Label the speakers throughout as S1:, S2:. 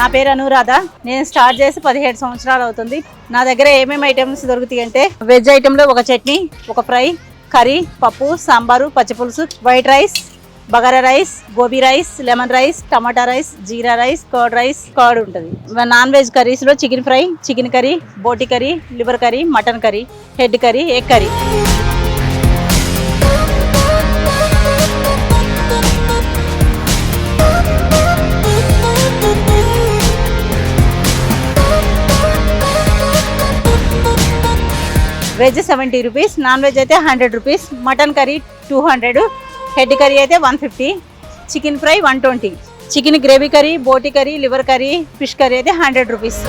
S1: నా పేరు అనురాధ. నేను స్టార్ట్ చేసి 17 సంవత్సరాలు అవుతుంది. నా దగ్గర ఏమేమి ఐటమ్స్ దొరుకుతాయి అంటే వెజ్ ఐటెంలో ఒక చట్నీ, ఒక ఫ్రై, కర్రీ, పప్పు, సాంబారు, పచ్చిపులుసు, white rice, bagara rice, gobi rice, lemon rice, టమాటా రైస్, జీరా రైస్, కర్డ్ ఉంటుంది. నాన్ వెజ్ కర్రీస్లో చికెన్ ఫ్రై, చికెన్ కర్రీ, బోటి curry, liver curry, mutton curry, head curry, egg curry. Veg 70 rupees, non veg అయితే 100 rupees, mutton curry 200, head curry అయితే 150, chicken fry 120, chicken gravy curry, బోటి curry, liver curry, fish curry అయితే 100 rupees.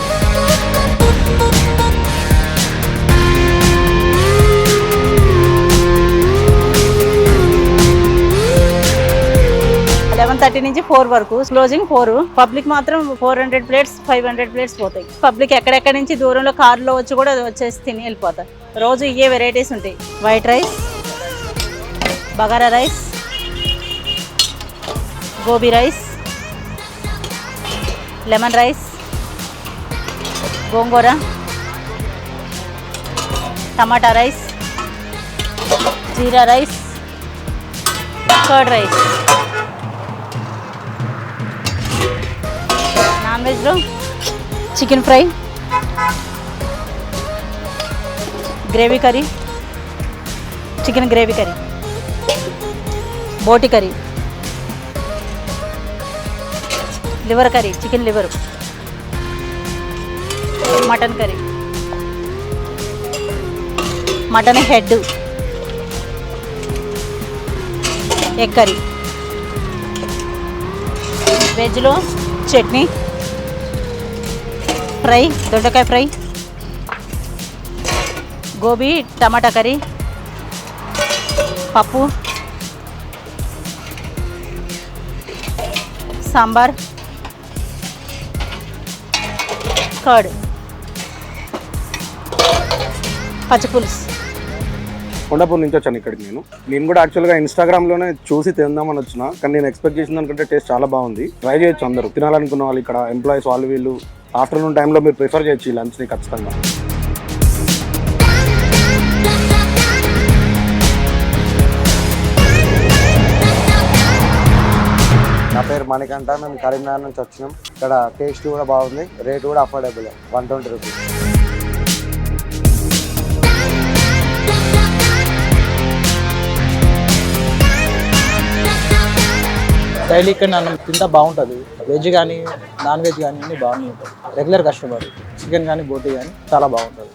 S1: 11:30 నుంచి 4 వరకు, closing 4. Public మాత్రం 400 plates 500 plates పోతాయి. Public ఎక్కడెక్కడి నుంచి దూరంలో కార్లో వచ్చి కూడా వచ్చేసి తిని వెళ్ళిపోతారు. రోజు ఇవే వెరైటీస్ ఉంటాయి. White rice, bagara rice, gobi rice, lemon rice, gongura, టమాటా rice, jeera rice, curd rice. Non వెజ్లో chicken fry, gravy curry, chicken gravy curry, బోటి curry, liver curry, chicken liver, mutton curry, mutton head, egg curry. వెజ్లో చట్నీ, ఫ్రై, దొండకాయ fry, gobi టమాటా curry, పప్పు, sambar, curd, పచ్చిపులుసు.
S2: కొండాపూర్ నుంచి వచ్చాను ఇక్కడికి. నేను కూడా యాక్చువల్గా ఇన్స్టాగ్రామ్లోనే చూసి తిందామని వచ్చిన, కానీ నేను ఎక్స్పెక్ట్ చేసిన దానికంటే టేస్ట్ చాలా బాగుంది. ట్రై చేయొచ్చు అందరూ, తినాలనుకున్న వాళ్ళు. ఇక్కడ ఎంప్లాయీస్ వాళ్ళు వీళ్ళు ఆఫ్టర్నూన్ టైంలో మీరు ప్రిఫర్ చేయొచ్చు ఈ లంచ్ని ఖచ్చితంగా.
S3: నా పేరు మణికంఠ. మేము కరీంనగర్ నుంచి వచ్చినాం. ఇక్కడ టేస్ట్ కూడా బాగుంది, రేట్ కూడా అఫోర్డబుల్, 120 రూపీస్.
S4: డైలీ ఇక్కడ నన్ను తింటా బాగుంటుంది. వెజ్ కానీ నాన్ వెజ్ కానీ అన్నీ బాగానే ఉంటుంది. Regular customer. చికెన్ కానీ బోటీ కానీ చాలా బాగుంటుంది.